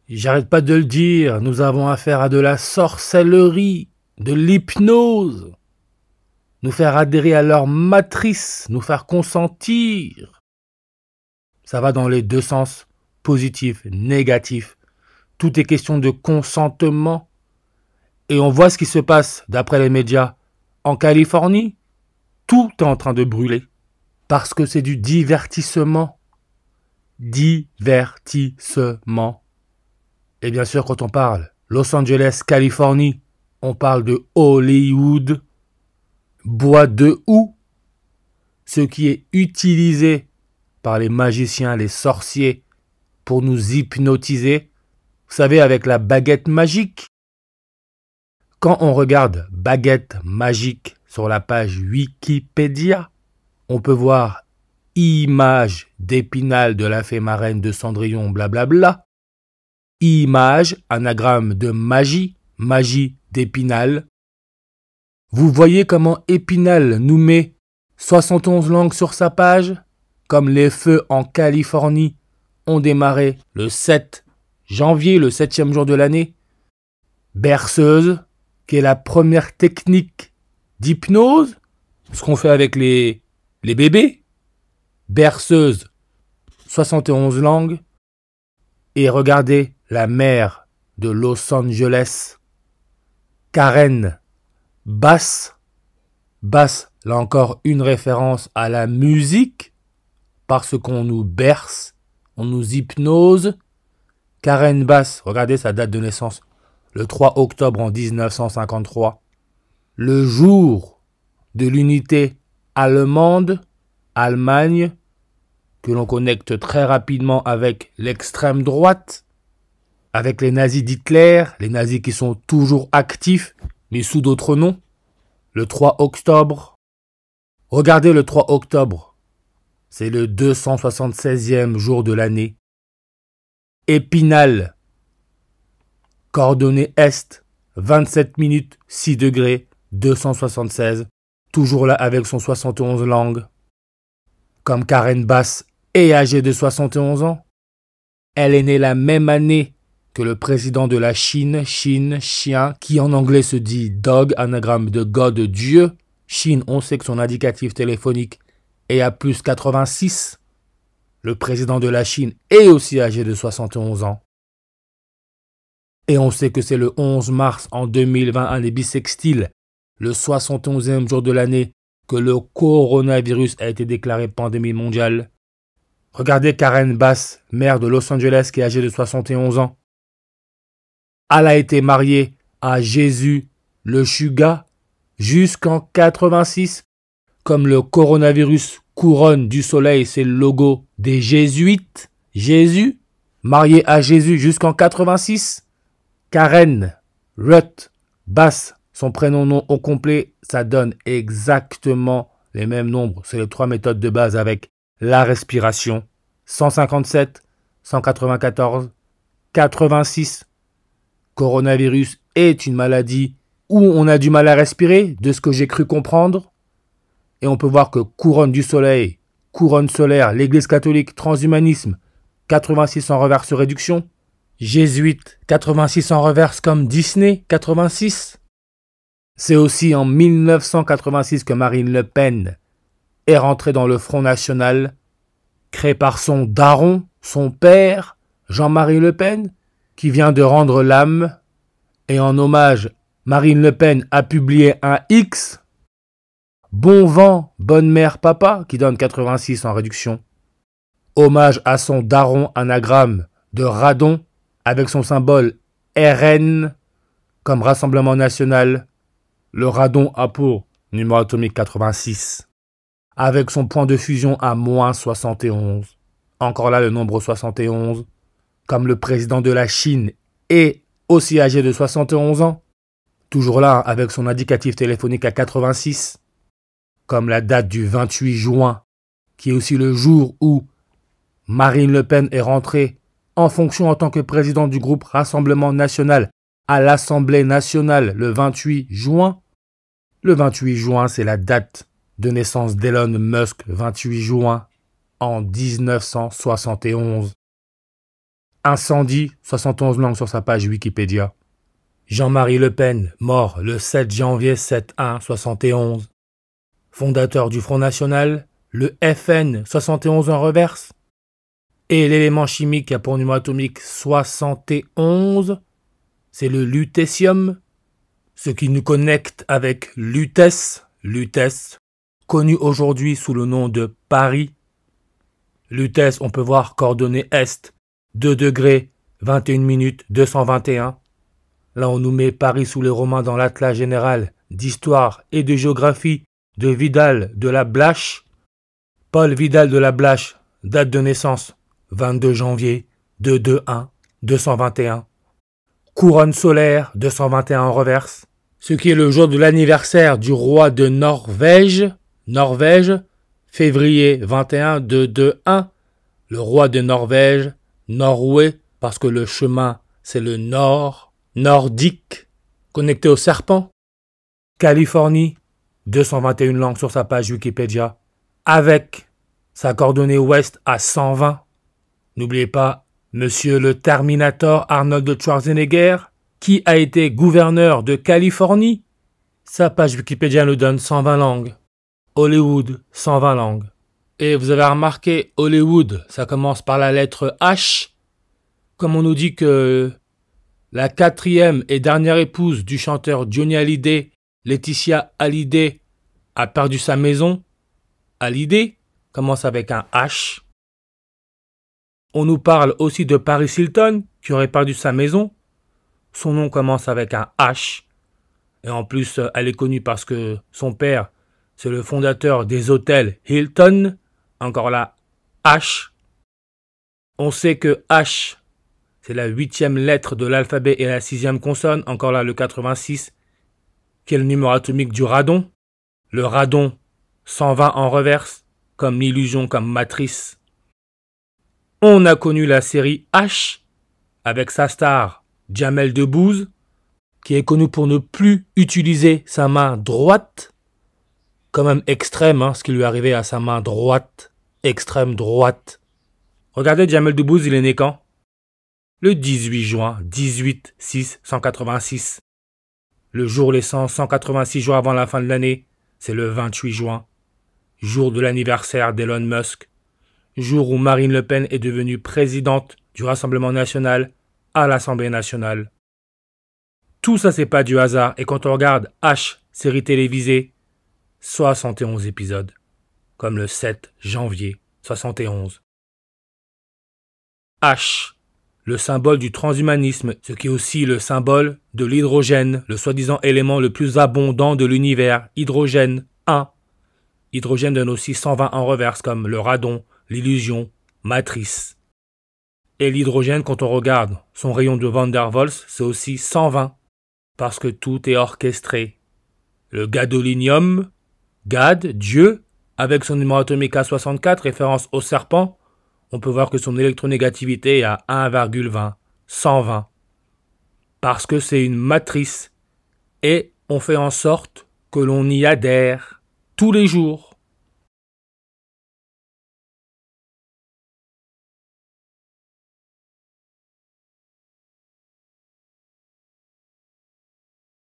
J'arrête pas de le dire, nous avons affaire à de la sorcellerie, de l'hypnose. Nous faire adhérer à leur matrice, nous faire consentir. Ça va dans les deux sens, positif, négatif. Tout est question de consentement. Et on voit ce qui se passe, d'après les médias, en Californie. Tout est en train de brûler. Parce que c'est du divertissement. Divertissement. Et bien sûr, quand on parle Los Angeles, Californie, on parle de Hollywood, boîte de houx, ce qui est utilisé par les magiciens, les sorciers, pour nous hypnotiser. Vous savez, avec la baguette magique. Quand on regarde baguette magique sur la page Wikipédia, on peut voir image d'Épinal de la fée marraine de Cendrillon, blablabla. Image, anagramme de magie, magie d'Épinal. Vous voyez comment Épinal nous met 71 langues sur sa page, comme les feux en Californie ont démarré le 7 janvier, le 7e jour de l'année. Berceuse, qui est la première technique d'hypnose, ce qu'on fait avec les bébés. Berceuse, 71 langues. Et regardez la maire de Los Angeles, Karen Bass. Bass, là encore, une référence à la musique, parce qu'on nous berce, on nous hypnose. Karen Bass, regardez sa date de naissance, le 3 octobre en 1953. Le jour de l'unité allemande, Allemagne, que l'on connecte très rapidement avec l'extrême droite, avec les nazis d'Hitler, les nazis qui sont toujours actifs, mais sous d'autres noms. Le 3 octobre. Regardez le 3 octobre. C'est le 276e jour de l'année. Épinal. Coordonnée Est. 27 minutes, 6 degrés, 276. Toujours là avec son 71 langues. Comme Karen Bass est âgée de 71 ans. Elle est née la même année que le président de la Chine, chien, qui en anglais se dit dog, anagramme de God, Dieu. Chine, on sait que son indicatif téléphonique est à plus 86. Le président de la Chine est aussi âgé de 71 ans. Et on sait que c'est le 11 mars en 2020, année bissextile, le 71e jour de l'année, que le coronavirus a été déclaré pandémie mondiale. Regardez Karen Bass, maire de Los Angeles, qui est âgée de 71 ans. Elle a été mariée à Jésus le Suga jusqu'en 86. Comme le coronavirus couronne du soleil, c'est le logo des jésuites. Jésus, marié à Jésus jusqu'en 86. Karen Ruth Bass, son prénom nom au complet, ça donne exactement les mêmes nombres. C'est les 3 méthodes de base avec la respiration. 157, 194, 86. Coronavirus est une maladie où on a du mal à respirer, de ce que j'ai cru comprendre. Et on peut voir que couronne du soleil, couronne solaire, l'église catholique, transhumanisme, 86 en reverse réduction. Jésuite, 86 en reverse comme Disney, 86. C'est aussi en 1986 que Marine Le Pen est rentrée dans le Front National, créé par son daron, son père, Jean-Marie Le Pen, qui vient de rendre l'âme. Et en hommage, Marine Le Pen a publié un X. Bon vent, bonne mère, papa, qui donne 86 en réduction. Hommage à son daron, anagramme de radon, avec son symbole RN, comme Rassemblement National. Le radon a pour numéro atomique 86, avec son point de fusion à moins 71. Encore là, le nombre 71. Comme le président de la Chine est aussi âgé de 71 ans. Toujours là, avec son indicatif téléphonique à 86. Comme la date du 28 juin, qui est aussi le jour où Marine Le Pen est rentrée en fonction en tant que président du groupe Rassemblement National à l'Assemblée nationale le 28 juin. Le 28 juin, c'est la date de naissance d'Elon Musk, 28 juin en 1971. Incendie, 71 langues sur sa page Wikipédia. Jean-Marie Le Pen, mort le 7 janvier 71. Fondateur du Front National, le FN 71 en reverse. Et l'élément chimique qui a pour numéro atomique 71, c'est le lutécium, ce qui nous connecte avec Lutèce, connu aujourd'hui sous le nom de Paris. Lutèce, on peut voir coordonnées Est, 2 degrés, 21 minutes, 221. Là, on nous met Paris sous les Romains dans l'Atlas général d'histoire et de géographie de Vidal de la Blache. Paul Vidal de la Blache, date de naissance, 22 janvier, 221, 221. Couronne solaire, 221 en reverse. Ce qui est le jour de l'anniversaire du roi de Norvège, février 21, 221. Le roi de Norvège, Norway, parce que le chemin, c'est le nord, nordique, connecté au serpent. Californie, 221 langues sur sa page Wikipédia, avec sa coordonnée ouest à 120. N'oubliez pas, monsieur le Terminator Arnold Schwarzenegger, qui a été gouverneur de Californie. Sa page Wikipédia nous donne 120 langues. Hollywood, 120 langues. Et vous avez remarqué, Hollywood, ça commence par la lettre H. Comme on nous dit que la 4e et dernière épouse du chanteur Johnny Hallyday, Laetitia Hallyday, a perdu sa maison. Hallyday commence avec un H. On nous parle aussi de Paris Hilton, qui aurait perdu sa maison. Son nom commence avec un H. Et en plus, elle est connue parce que son père, c'est le fondateur des hôtels Hilton. Encore là, H. On sait que H, c'est la 8e lettre de l'alphabet et la 6e consonne. Encore là, le 86, qui est le numéro atomique du radon. Le radon, 120 en reverse, comme l'illusion, comme matrice. On a connu la série H, avec sa star Jamel Debbouze, qui est connu pour ne plus utiliser sa main droite. Quand même extrême, ce qui lui est arrivé à sa main droite. Extrême droite. Regardez Jamel Debbouze, il est né quand? Le 18 juin 186. Le jour laissant 186 jours avant la fin de l'année, c'est le 28 juin. Jour de l'anniversaire d'Elon Musk. Jour où Marine Le Pen est devenue présidente du Rassemblement national à l'Assemblée nationale. Tout ça, c'est pas du hasard. Et quand on regarde H, série télévisée, 71 épisodes. Comme le 7 janvier 71. H, le symbole du transhumanisme, ce qui est aussi le symbole de l'hydrogène, le soi-disant élément le plus abondant de l'univers, hydrogène 1. Hydrogène donne aussi 120 en reverse, comme le radon, l'illusion, matrice. Et l'hydrogène, quand on regarde son rayon de Van der Waals, c'est aussi 120, parce que tout est orchestré. Le gadolinium, Gad, Dieu, avec son numéro atomique A64, référence au serpent, on peut voir que son électronégativité est à 1,20, 120. Parce que c'est une matrice, et on fait en sorte que l'on y adhère tous les jours.